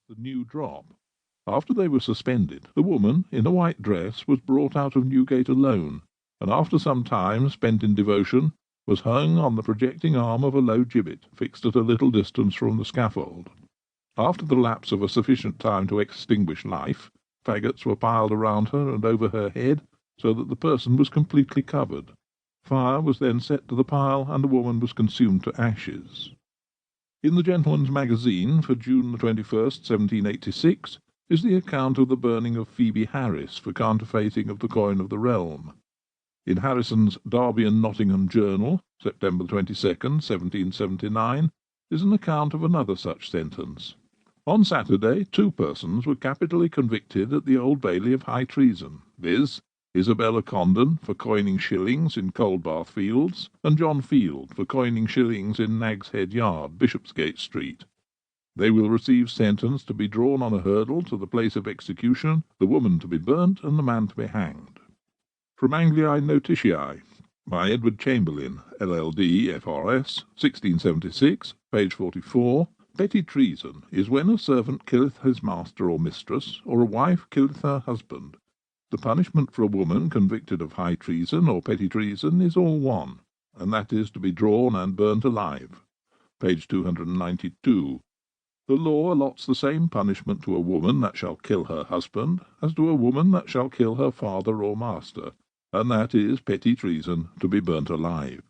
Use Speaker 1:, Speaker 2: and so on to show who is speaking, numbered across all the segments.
Speaker 1: the new drop. After they were suspended, the woman, in a white dress, was brought out of Newgate alone, and after some time spent in devotion, was hung on the projecting arm of a low gibbet fixed at a little distance from the scaffold. After the lapse of a sufficient time to extinguish life, faggots were piled around her and over her head, so that the person was completely covered. Fire was then set to the pile, and the woman was consumed to ashes. In the Gentleman's Magazine for June 21st, 1786, is the account of the burning of Phoebe Harris for counterfeiting of the coin of the realm. In Harrison's Derby and Nottingham Journal, September 22nd, 1779, is an account of another such sentence. On Saturday, 2 persons were capitally convicted at the Old Bailey of high treason, viz., Isabella Condon for coining shillings in Coldbath Fields, and John Field for coining shillings in Nag's Head Yard, Bishopsgate Street. They will receive sentence to be drawn on a hurdle to the place of execution, the woman to be burnt, and the man to be hanged. From Angliae Notitiae, by Edward Chamberlain, LL.D., F.R.S., 1676, page 44, petty treason is when a servant killeth his master or mistress, or a wife killeth her husband. The punishment for a woman convicted of high treason or petty treason is all one, and that is to be drawn and burnt alive. Page 292. The law allots the same punishment to a woman that shall kill her husband as to a woman that shall kill her father or master, and that is petty treason, to be burnt alive.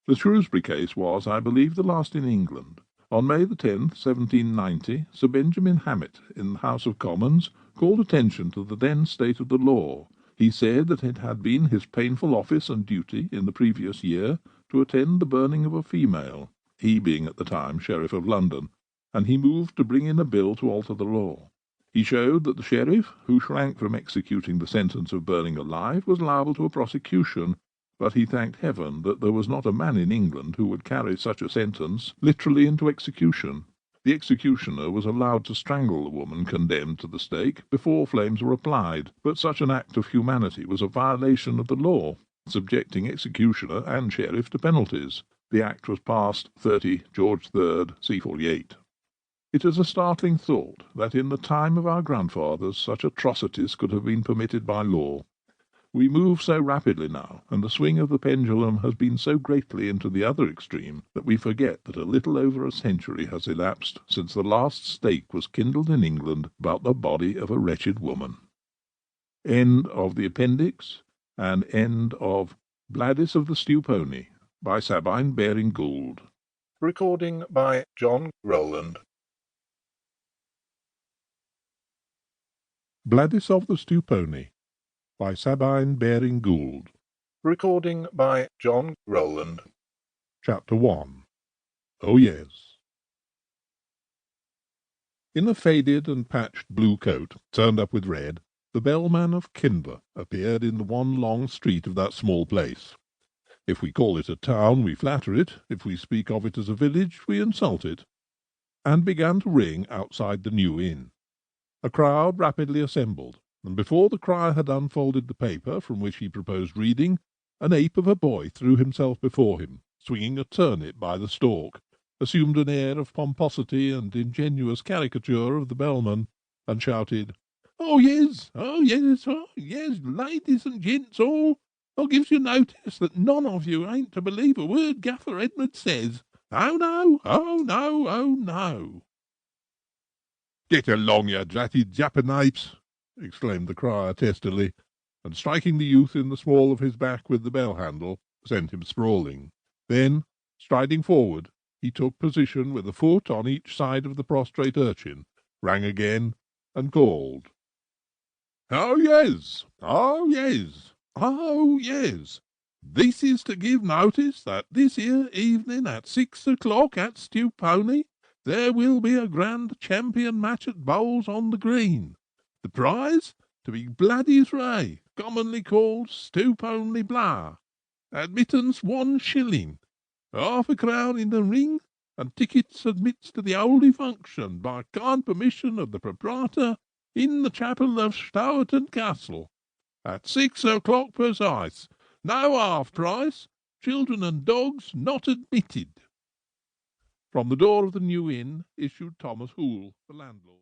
Speaker 1: The Shrewsbury case was, I believe, the last in England. On May the 10th, 1790, Sir Benjamin Hammett, in the House of Commons, called attention to the then state of the law. He said that it had been his painful office and duty in the previous year to attend the burning of a female, he being at the time Sheriff of London, and he moved to bring in a bill to alter the law. He showed that the sheriff, who shrank from executing the sentence of burning alive, was liable to a prosecution, but he thanked heaven that there was not a man in England who would carry such a sentence literally into execution. The executioner was allowed to strangle the woman condemned to the stake before flames were applied, but such an act of humanity was a violation of the law, subjecting executioner and sheriff to penalties. The act was passed 30 George III, c. 48. It is a startling thought that in the time of our grandfathers such atrocities could have been permitted by law. We move so rapidly now, and the swing of the pendulum has been so greatly into the other extreme, that we forget that a little over a century has elapsed since the last stake was kindled in England about the body of a wretched woman. End of the appendix, and end of Bladys of the Stewponey by Sabine Baring-Gould. Recording by John Roland. Bladys of the Stewponey by Sabine Baring-Gould. Recording by John Roland. Chapter 1. Oh, yes. In a faded and patched blue coat, turned up with red, the bellman of Kinver appeared in the one long street of that small place. If we call it a town, we flatter it; if we speak of it as a village, we insult it, and began to ring outside the New Inn. A crowd rapidly assembled, and before the crier had unfolded the paper from which he proposed reading, an ape of a boy threw himself before him, swinging a turnip by the stalk, assumed an air of pomposity and ingenuous caricature of the bellman, and shouted, "Oh, yes, oh, yes, oh, yes, ladies and gents all, I gives you notice that none of you ain't to believe a word Gaffer Edward says. Oh, no, oh, no, oh, no." "Get along, you dratted jackanapes!" exclaimed the crier testily, and striking the youth in the small of his back with the bell-handle, sent him sprawling. Then, striding forward, he took position with a foot on each side of the prostrate urchin, rang again, and called, "Oh, yes, oh, yes, oh, yes. This is to give notice that this here evening at 6 o'clock at Stewponey there will be a grand champion match at bowls on the green. The prize to be Bladys Ray, commonly called Stewponey Blah. Admittance 1 shilling, half a crown in the ring, and tickets admits to the holy function by kind permission of the proprietor in the chapel of Stourton Castle, at 6 o'clock precise. No half price. Children and dogs not admitted." From the door of the New Inn issued Thomas Hoole, the landlord.